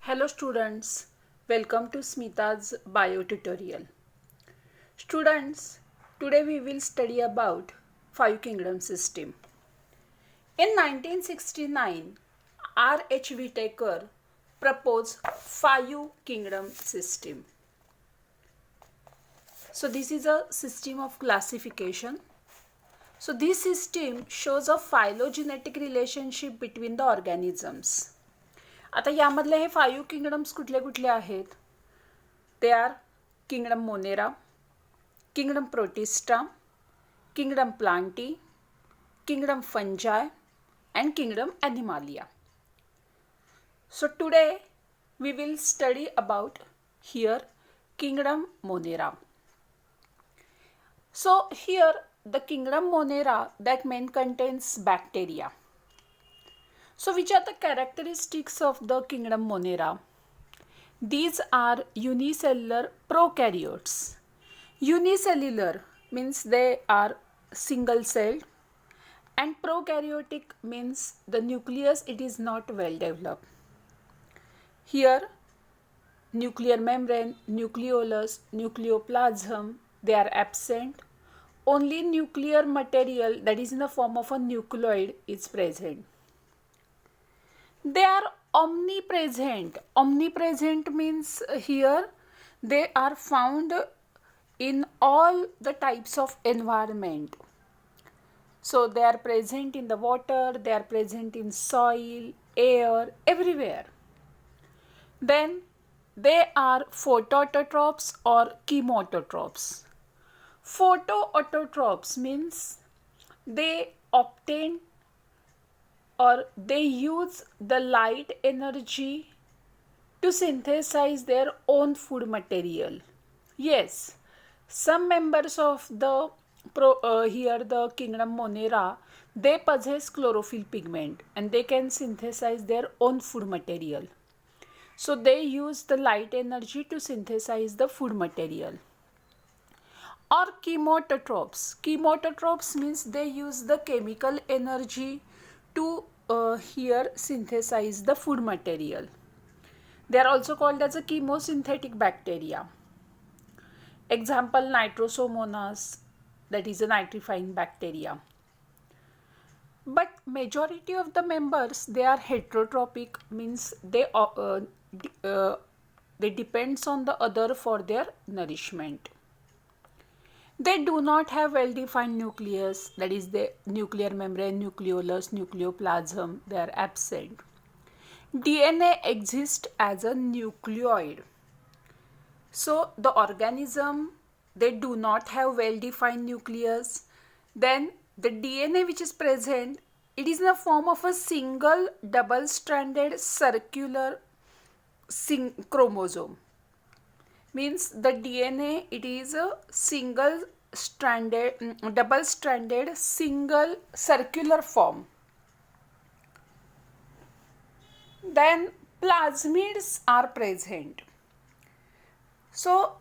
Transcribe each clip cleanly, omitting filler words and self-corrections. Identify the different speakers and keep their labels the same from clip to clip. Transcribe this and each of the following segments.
Speaker 1: Hello students, welcome to Smita's bio tutorial. Students, today we will study about five kingdom system. In 1969, R.H. Whittaker proposed five kingdom system. So this is a system of classification. So this system shows a phylogenetic relationship between the organisms. आता यामधले हे five kingdoms कुठले कुठले आहेत? ते are kingdom Monera, kingdom Protista, kingdom Plantae, kingdom Fungi and kingdom animalia. So today we will study about here kingdom monera. So here the kingdom monera that main contains bacteria. So which are the characteristics of the kingdom monera? These are unicellular prokaryotes. Unicellular means they are single celled, and prokaryotic means the nucleus it is not well developed. Here nuclear membrane, nucleolus, nucleoplasm they are absent. Only nuclear material that is in the form of a nucleoid is present. They are omnipresent. Omnipresent means here they are found in all the types of environment. So they are present in the water, they are present in soil, air, everywhere. Then they are photoautotropes or chemoautotropes. Photoautotropes means they obtain or they use the light energy to synthesize their own food material. Yes, some members of the here the kingdom monera they possess chlorophyll pigment and they can synthesize their own food material. So they use the light energy to synthesize the food material. Or chemoautotropes. Chemoautotropes means they use the chemical energy to here synthesize the food material. They are also called as a chemosynthetic bacteria. Example Nitrosomonas, that is a nitrifying bacteria. But majority of the members they are heterotrophic, means they depends on the other for their nourishment. They do not have well-defined nucleus, that is the nuclear membrane, nucleolus, nucleoplasm, they are absent. DNA exists as a nucleoid. So the organism they do not have well-defined nucleus. Then the DNA which is present, it is in the form of a single double-stranded circular chromosome. Means the DNA it is a single stranded double stranded single circular form. Then plasmids are present. So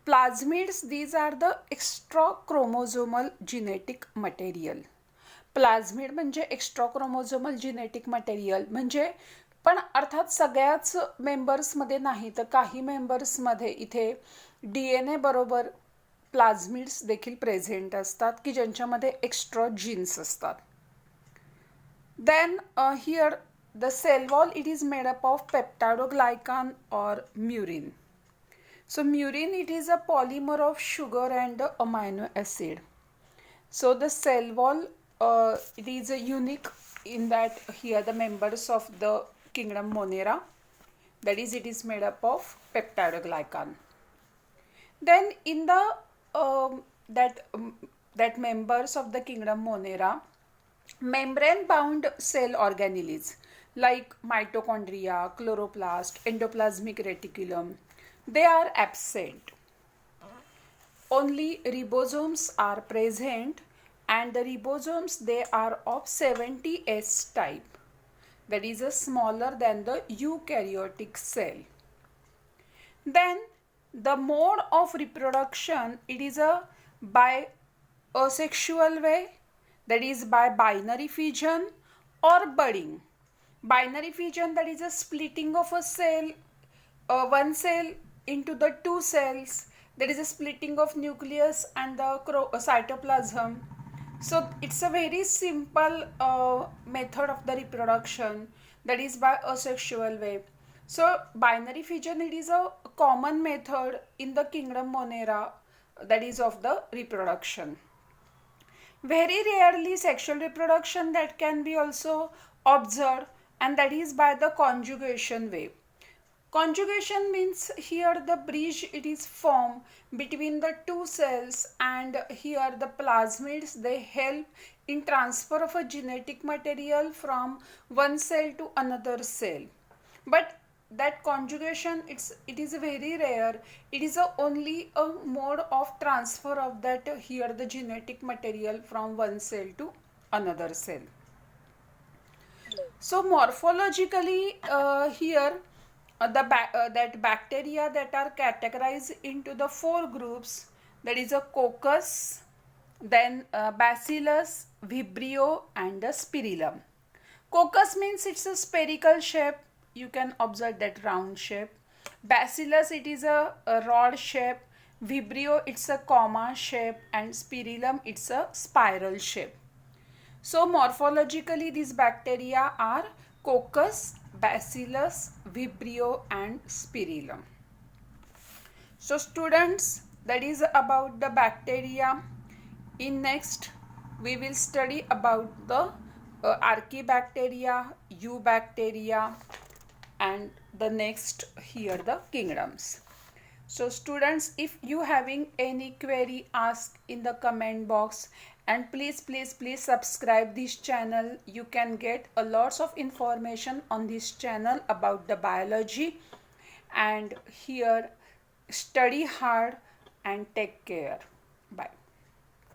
Speaker 1: plasmids these are the extra chromosomal genetic material. प्लाझ्मिड म्हणजे extra chromosomal genetic material म्हणजे पण अर्थात सगळ्याच मेंबर्समध्ये नाही तर काही मेंबर्समध्ये इथे D N A बरोबर प्लाझ्मिड्स देखील प्रेझेंट असतात की ज्यांच्यामध्ये एक्स्ट्रा जीन्स असतात. Then here the cell wall it is made up of peptidoglycan और murein. So murin it is a polymer of sugar and amino acid. So the cell wall it is unique in that here the members of the kingdom monera, that is it is made up of peptidoglycan. Then in the that members of the kingdom monera, membrane bound cell organelles like mitochondria, chloroplast, endoplasmic reticulum they are absent. Only ribosomes are present and the ribosomes they are of 70S type, that is a smaller than the eukaryotic cell. Then the mode of reproduction it is by asexual way, that is by binary fission or budding. Binary fission, that is a splitting of a cell, one cell into the two cells. There is a splitting of nucleus and the cytoplasm. So it's a very simple method of the reproduction, that is by asexual way. So binary fission, it is a common method in the kingdom Monera, that is of the reproduction. Very rarely sexual reproduction that can be also observed, and that is by the conjugation way. Conjugation means here the bridge it is formed between the two cells, and here the plasmids they help in transfer of a genetic material from one cell to another cell. But that conjugation it is very rare. It is only a mode of transfer of that here the genetic material from one cell to another cell. So morphologically here that bacteria that are categorized into the four groups, that is a coccus, then bacillus, vibrio and the spirillum. Coccus means it's a spherical shape, you can observe that round shape. Bacillus it is a rod shape. Vibrio it's a comma shape, and spirillum it's a spiral shape. So morphologically these bacteria are coccus, bacillus, vibrio and spirillum. So students, that is about the bacteria. In next we will study about the archaebacteria, eubacteria and the next here the kingdoms. So students, if you having any query, ask in the comment box, and please subscribe this channel. You can get a lots of information on this channel about the biology, and here study hard and take care. Bye.